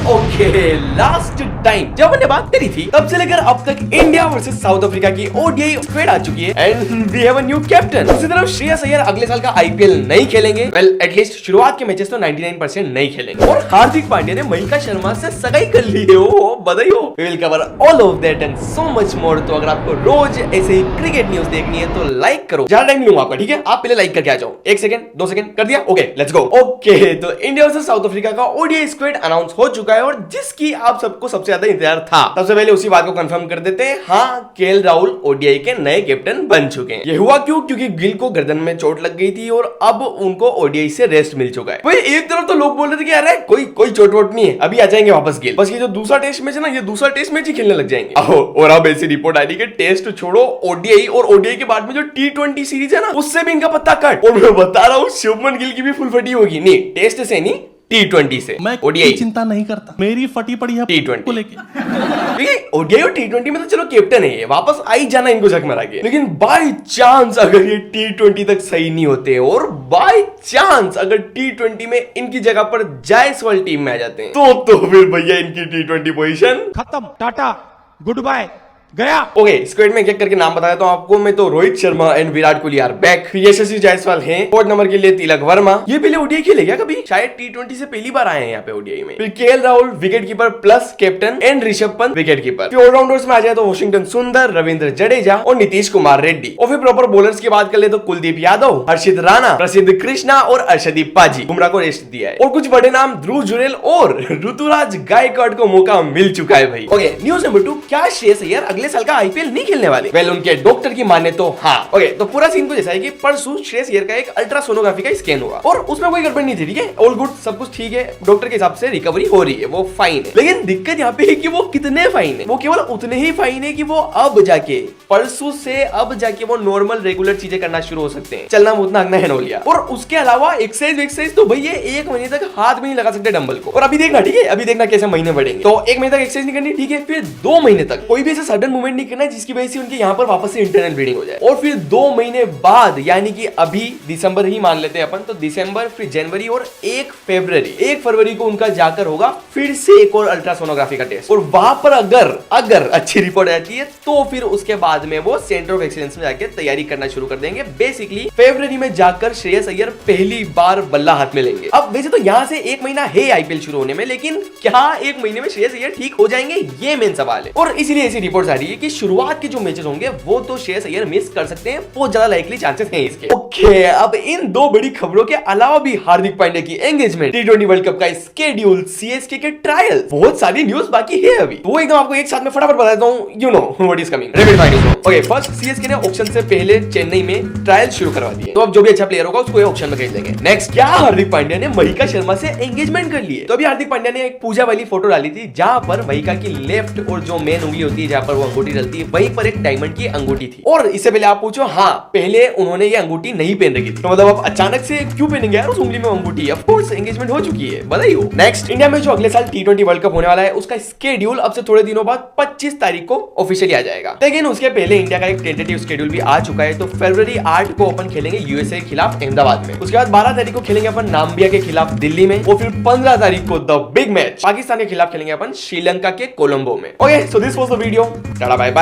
Okay, last time जब हमने बात करी थी तब से लेकर अब तक इंडिया वर्सेस साउथ अफ्रीका की ओडीआई स्क्वाड आ चुकी है and we have a new captain. दूसरी तरफ श्रेयस अय्यर अगले साल का आईपीएल नहीं खेलेंगे। वेल एटलीस्ट शुरुआत के मैचेस तो 99% नहीं खेलेंगे। और हार्दिक पांड्या ने मलिका शर्मा से सगाई कर ली है। ओ बधाई हो। We will cover all of that and so much more. तो अगर आपको रोज ऐसे ही क्रिकेट न्यूज देखनी है तो लाइक करो। ज्यादा टाइम नहीं लूंगा आपका, ठीक है? आप पहले लाइक करके आ जाओ। 1 सेकंड 2 सेकंड कर दिया? Okay let's go. ओके, तो इंडिया वर्सेस साउथ अफ्रीका का ओडीआई स्क्वाड अनाउंस हो चुका है और जिसकी आप सबको सबसे ज्यादा इंतजार था। सबसे पहले उसी बात को कंफर्म कर देते हैं। हाँ, केएल राहुल ओडीआई के नए कैप्टन बन चुके हैं। ये हुआ क्यों? क्योंकि गिल को गर्दन में चोट लग गई थी और अब उनको ओडीआई से रेस्ट मिल चुका है। भाई एक तरफ तो लोग बोल रहे थे कि अरे कोई चोट वोट नहीं है, अभी आ जाएंगे वापस गिल। बस ये जो दूसरा टेस्ट मैच है ना, ये दूसरा टेस्ट मैच ही खेलने लग जाएंगे। और अब ऐसी रिपोर्ट आई कि टेस्ट छोड़ो, ओडीआई और ओडीआई के बाद में जो टी20 सीरीज है ना, उससे भी इनका पत्ता कट। और मैं बता रहा हूँ शुभमन गिल की भी फुल फटी होगी। नहीं, टेस्ट से नहीं, टी20 से। मैं ओडीआई चिंता नहीं करता, मेरी फटी पड़ी है टी20 को लेके। ओडीआई और टी20 में तो चलो कैप्टन है ये, वापस आ ही जाना इनको झक मारा के। लेकिन बाय चांस अगर ये टी20 तक सही नहीं होते और बाय चांस अगर टी20 में इनकी जगह पर जायसवाल टीम में आ जाते हैं तो फिर भैया इनकी टी20 पोजीशन खत्म, टाटा, गुड बाय, गया। ओके, स्क्वाड में एक करके नाम बताया तो आपको मैं। तो Rohit Sharma and Virat Kohli are back. Yashasvi Jaiswal हैं। 4 नंबर के लिए तिलक वर्मा। ये पहले ओडीआई खेले क्या कभी? शायद टी20 से पहली बार आए हैं यहाँ पे ओडीआई में। फिर KL Rahul wicket keeper plus captain and Rishabh Pant wicket keeper. फिर ऑलराउंडर्स में आ जाए तो वॉशिंगटन सुंदर, रविंद्र जडेजा और नीतीश कुमार रेड्डी। और फिर प्रॉपर बॉलर्स की बात कर ले तो कुलदीप यादव, हर्षित राणा, प्रसिद्ध कृष्णा और अर्शदीप पाजी। बुमराह को रेस्ट दिया है। और कुछ बड़े नाम ध्रुव जुरेल और ऋतुराज गायकवाड़ को मौका मिल चुका है भाई। ओके, न्यूज नंबर 2, क्या श्रेयस अय्यर अगले साल का आईपीएल नहीं खेलने वाले? वेल उनके डॉक्टर की माने तो हाँ। ओके, तो पूरा सीन कुछ ऐसा है कि परसों श्रेयस अय्यर का एक अल्ट्रासोनोग्राफी का स्कैन हुआ और उसमें कोई गड़बड़ नहीं थी, ठीक है? ऑल गुड, सब कुछ ठीक है। डॉक्टर के हिसाब से रिकवरी हो रही है, वो फाइन है। लेकिन दिक्कत यहाँ पे है कि वो कितने फाइन है। वो केवल उतने ही फाइन है कि वो अब जाके परसों से अब जाके वो नॉर्मल रेगुलर चीजें करना शुरू हो सकते हैं, चलना मुतना हगना है नोलिया। और उसके अलावा एक्सरसाइज तो भैया 1 महीने तक हाथ भी नहीं लगा सकते डंबल को। और अभी देखना, ठीक है? अभी देखना कैसे महीने बढ़ेंगे। तो 1 महीने तक एक्सरसाइज नहीं करनी, ठीक है? फिर 2 महीने तक कोई भी ऐसा सडन मूवमेंट नहीं करना जिसकी वजह से उनके यहाँ पर वापस से इंटरनल ब्लीडिंग हो जाए। और फिर 2 महीने बाद, यानी कि अभी दिसंबर ही मान लेते हैं अपन, तो दिसंबर, फिर जनवरी और 1 फरवरी को उनका जाकर होगा फिर से एक और अल्ट्रासोनोग्राफी का टेस्ट। और वहां पर अगर अच्छी रिपोर्ट आती है तो फिर उसके बाद में वो सेंटर ऑफ एक्सीलेंस में जाकर तैयारी करना शुरू कर देंगे। बेसिकली फरवरी में जाकर श्रेयस अय्यर पहली बार बल्ला हाथ में लेंगे। अब वैसे तो यहां से 1 महीना है आईपीएल शुरू होने में, लेकिन क्या 1 महीने में श्रेयस अय्यर ठीक हो जाएंगे, ये मेन सवाल है। और इसीलिए ऐसी रिपोर्ट्स आ रही है कि शुरुआत के जो मैचेस होंगे वो तो श्रेयस अय्यर मिस कर सकते हैं, बहुत ज्यादा लाइकली चांसेस हैं इसके। ओके, अब इन 2 बड़ी खबरों के अलावा भी हार्दिक पांड्या की एंगेजमेंट, टी20 वर्ल्ड कप का स्केड्यूल, सीएसके के ट्रायल, बहुत सारी न्यूज बाकी है अभी। वो एकदम आपको एक साथ में फटाफट बता देता हूं। You know what is coming, rapid fire. Okay, first CSK ने ऑक्शन से पहले चेन्नई में ट्रायल शुरू करवा दिए, तो अब जो भी अच्छा प्लेयर होगा उसको ये ऑक्शन में खरीद लेंगे। नेक्स्ट, क्या हार्दिक पांड्या ने मलिका शर्मा से एंगेजमेंट कर ली है? तो अभी हार्दिक पांड्या ने एक पूजा वाली फोटो डाली थी जहां पर मलिका की लेफ्ट और जो मेन उंगली होती है जहां पर वो अंगूठी डलती है, वहीं पर एक डायमंड की अंगूठी थी। और इससे पहले आप पूछो, हाँ पहले उन्होंने ये अंगूठी नहीं पहन रखी थी, तो मतलब अब अचानक से क्यों पहनेंगे यार उस उंगली में अंगूठी? ऑफ कोर्स एंगेजमेंट हो चुकी है, बधाई हो। नेक्स्ट, इंडिया में जो अगले साल टी20 वर्ल्ड कप होने वाला है उसका स्केड्यूल अब से थोड़े दिनों बाद 25 तारीख को ऑफिशियली आ जाएगा। लेकिन उसके पहले इंडिया का एक टेंटेटिव स्केड्यूल भी आ चुका है। तो फरवरी 8 को अपन खेलेंगे यूएसए के खिलाफ अहमदाबाद में। उसके बाद 12 तारीख को खेलेंगे अपन नाम्बिया के खिलाफ दिल्ली में। और फिर 15 तारीख को द बिग मैच पाकिस्तान के खिलाफ खेलेंगे अपन श्रीलंका के कोलंबो में। Okay, so this was the video. Tata bye bye.